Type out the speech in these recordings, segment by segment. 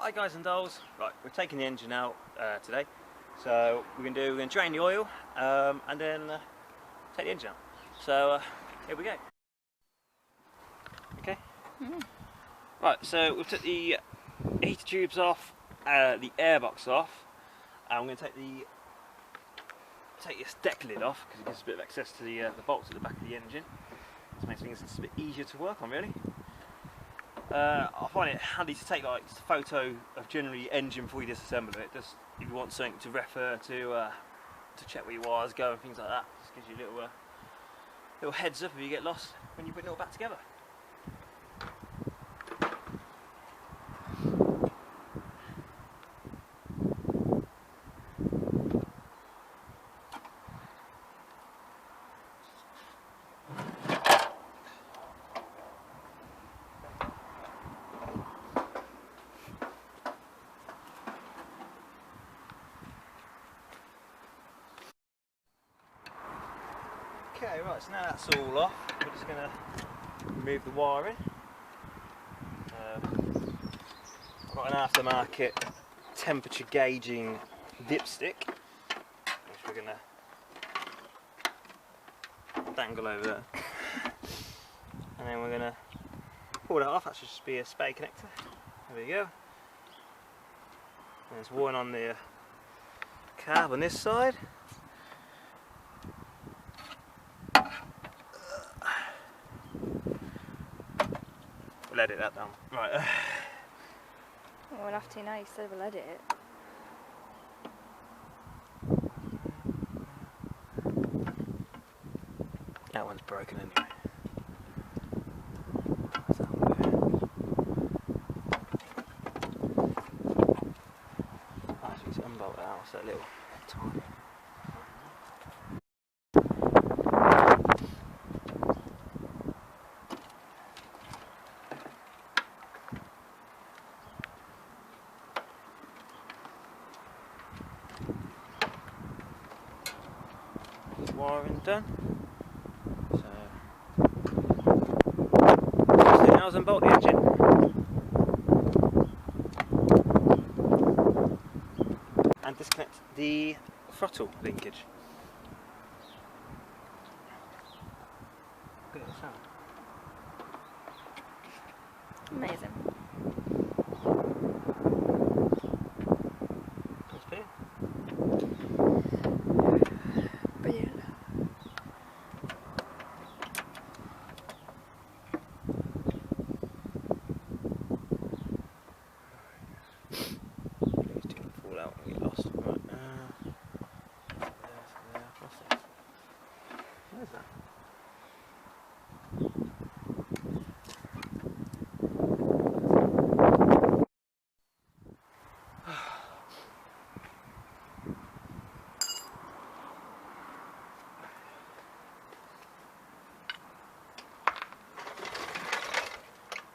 Hi guys and dolls. Right, we're taking the engine out today. So we're going to drain the oil and then take the engine out. So here we go. Okay. Right, so we've took the heater tubes off, the airbox off, and we're going to take this deck lid off because it gives us a bit of access to the bolts at the back of the engine. This makes things a bit easier to work on, really. I find it handy to take like a photo of generally the engine before you disassemble it. Just if you want something to refer to check where your wires go and things like that. Just gives you a little heads up if you get lost when you put it all back together. Okay, right, so now that's all off, we're just going to remove the wiring. I've got an aftermarket temperature gauging dipstick, which we're going to dangle over there. And then we're going to pull that off. That should just be a spade connector. There we go. And there's one on the carb on this side. We'll edit that down. Right. We'll have to now, you said we'll edit it. That one's broken anyway. I need to unbolt that out, so that little tiny. Wiring done. So just now is unbolt the engine. And disconnect the throttle linkage. Good sound. Amazing. Brilliant. Please don't fall out and get lost. Right, what's that? What is that?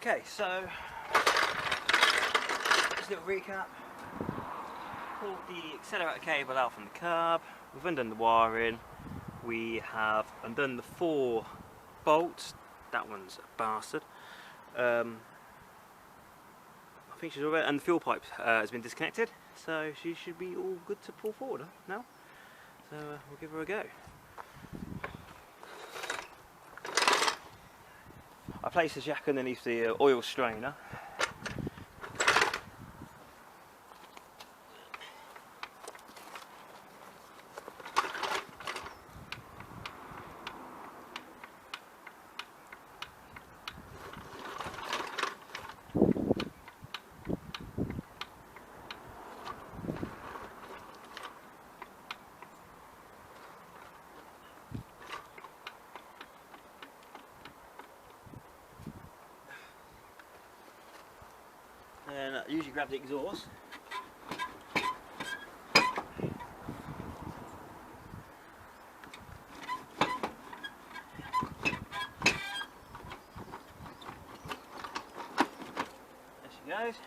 Okay, so just a little recap. Pulled the accelerator cable out from the carb, we've undone the wiring, we have undone the 4 bolts. That one's a bastard. I think she's already, and the fuel pipe has been disconnected, so she should be all good to pull forward now. So we'll give her a go. I placed the jack underneath the oil strainer. And I usually grab the exhaust. There she goes.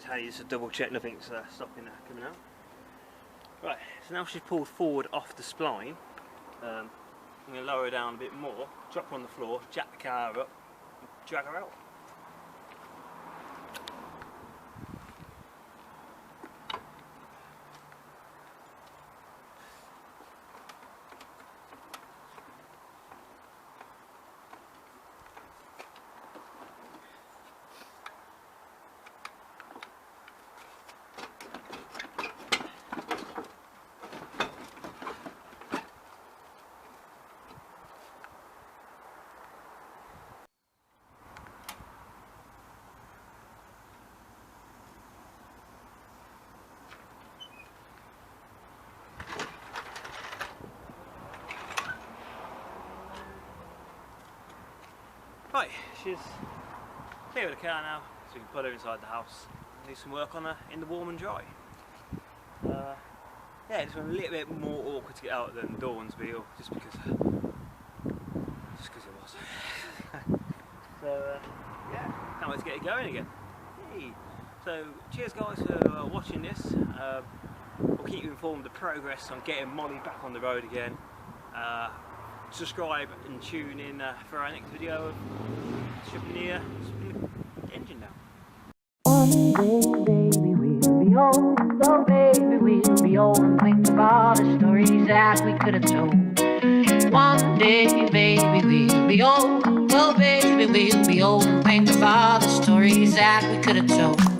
always handy just to double check nothing's stopping that coming out. Right, so now she's pulled forward off the spline. I'm going to lower her down a bit more, drop her on the floor, jack the car up, and drag her out. Right, she's clear of the car now, so we can put her inside the house and do some work on her in the warm and dry. Yeah, it's a little bit more awkward to get out than Dawn's Beetle, just because it was. So yeah, can't wait to get it going again. Hey. So cheers guys for watching this. We'll keep you informed of the progress on getting Molly back on the road again. Subscribe and tune in for our next video of stripping the engine down. One day, baby, we'll be old. Oh, baby, we'll be old and think of all the stories that we could have told. One day, baby, we'll be old. Oh, baby, we'll be old and think of all the stories that we could have told.